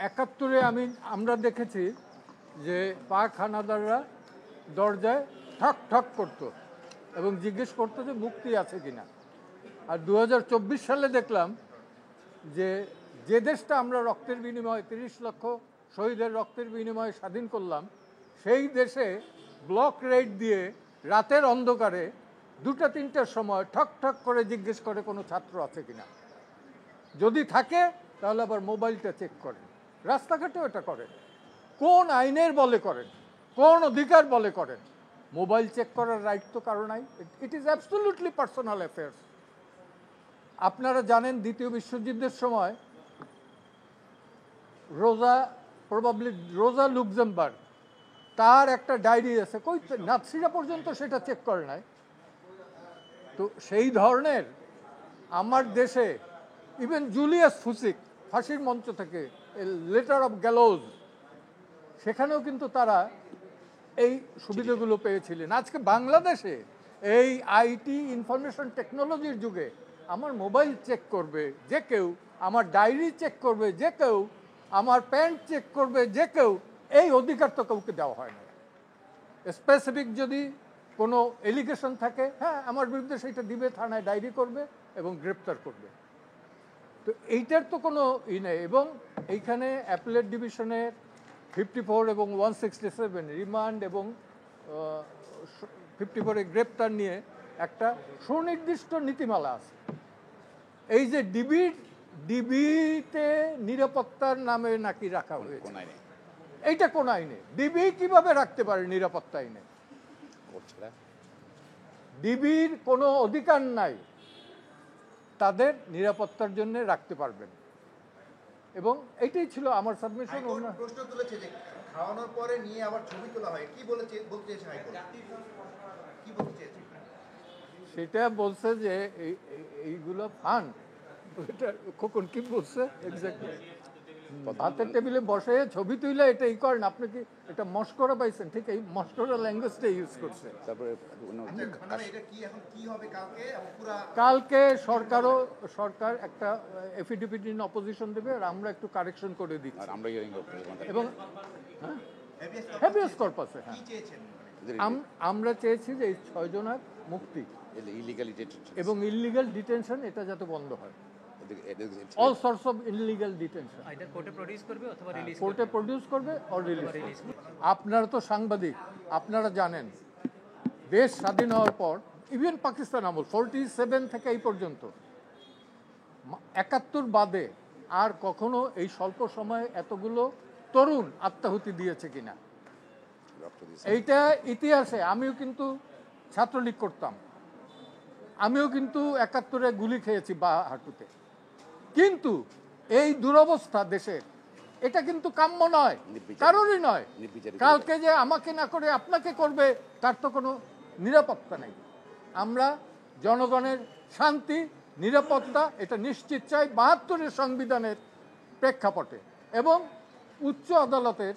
71-এ আমরা দেখেছি যে পাক হানাদাররা দরজায় ঠক ঠক করত এবং জিজ্ঞেস করতো যে মুক্তি আছে কিনা। আর 2024 সালে দেখলাম যে যে দেশটা আমরা রক্তের বিনিময়ে 30 লক্ষ শহীদের রক্তের বিনিময়ে স্বাধীন করলাম, সেই দেশে ব্লক রেড দিয়ে রাতের অন্ধকারে 2টা-3টার সময় ঠক ঠক করে জিজ্ঞেস করে কোনো ছাত্র আছে কিনা। যদি থাকে তাহলে আবার মোবাইলটা চেক করেন, রাস্তাঘাটেও এটা করেন। কোন আইনের বলে করেন, কোন অধিকার বলে করেন? মোবাইল চেক করার রাইট তো কারো নাই। It is absolutely personal affairs. আপনারা জানেন দ্বিতীয় বিশ্বযুদ্ধের সময় রোজা লুক্সেমবার্গ, তার একটা ডায়েরি আছে, কই নাৎসিরা পর্যন্ত সেটা চেক করে নাই। তো সেই ধরনের আমার দেশে ইভেন জুলিয়াস ফুসিক ফাঁসির মঞ্চ থেকে লেটার অফ গ্যালোজ, সেখানেও কিন্তু তারা এই সুবিধাগুলো পেয়েছিলেন। আজকে বাংলাদেশে এই আইটি ইনফরমেশন টেকনোলজির যুগে আমার মোবাইল চেক করবে যে কেউ, আমার ডায়েরি চেক করবে যে কেউ, আমার প্যান্ট চেক করবে যে কেউ, এই অধিকার তো কাউকে দেওয়া হয় না। স্পেসিফিক যদি কোনো এলিগেশন থাকে, হ্যাঁ আমার বিরুদ্ধে সেটা দিবে, থানায় ডায়েরি করবে এবং গ্রেপ্তার করবে। তো এইটার তো কোনো নেই। এবং এইখানে অ্যাপেলেট ডিভিশনের 54 এবং 167 রিমান্ড এবং 54-এ গ্রেপ্তার নিয়ে একটা সুনির্দিষ্ট নীতিমালা আছে। এই যে ডিবিতে নিরাপত্তার নামে নাকি রাখা হয়েছে, এইটা কোন আইনে? ডিবি কিভাবে রাখতে পারে নিরাপত্তা আইনে? ডিবির কোনো অধিকার নাই তাদের নিরাপত্তার জন্য রাখতে পারবেন। এবং এইটাই ছিল আমার সাবমিশন। প্রশ্ন তুলেছে যে খাওয়ানোর পরে নিয়ে আবার ছবি তোলা হয়, কি বলতে চেয়েছে হাইকোর্ট? কি বলতে চেয়েছে? সেটা বলছে যে এইগুলো ফান। এটা কখন কি বলছে এক্স্যাক্টলি? ভাতের টেবিলে বসে ছবি তুইলে এটা করেন, আপনি কি এটা মস্করা পাইছেন? ঠিক এই মস্করা ল্যাঙ্গুয়েজটা ইউজ করছে। তারপরে কালকে সরকার একটা এফিডেভিট ইন অপোজিশন দেবে, আর আমরা একটু কারেকশন করে দিচ্ছি এবং হ্যাভিয়াস কর্পাসে। হ্যাঁ, আমরা চেয়েছি যে এই 6 জনের মুক্তি এবং ইললিগাল ডিটেনশন এটা যাতে বন্ধ হয়। All sorts of illegal detention. Either কোর্টে প্রডিউস করবে অথবা রিলিজ করবে। কোর্টে প্রডিউস করবে অর রিলিজ করবে। আপনারা তো সাংবাদিক, আপনারা জানেন দেশ স্বাধীন হওয়ার পর ইভেন পাকিস্তান আমল 47 থেকে এই পর্যন্ত 71 বাদে আর কখনো এই স্বল্প সময়ে এতগুলো তরুণ আত্মাহুতি দিয়েছে কিনা এইটা ইতিহাসে। আমিও কিন্তু ছাত্রলীগ করতাম, আমিও কিন্তু 71-এ গুলি খেয়েছি বা হাঁটুতে। কিন্তু এই দুরবস্থা দেশের, এটা কিন্তু কাম্য নয়, কারোরই নয়। কালকে যে আমাকে না করে আপনাকে করবে তার তো কোনো নিরাপত্তা নেই। আমরা জনগণের শান্তি নিরাপত্তা এটা নিশ্চিত চাই 72-এর সংবিধানের প্রেক্ষাপটে এবং উচ্চ আদালতের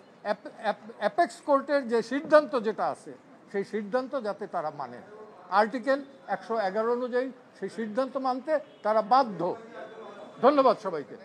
অ্যাপেক্স কোর্টের যে সিদ্ধান্ত যেটা আছে সেই সিদ্ধান্ত যাতে তারা মানে। আর্টিকেল 111 অনুযায়ী সেই সিদ্ধান্ত মানতে তারা বাধ্য। ধন্যবাদ সবাইকে।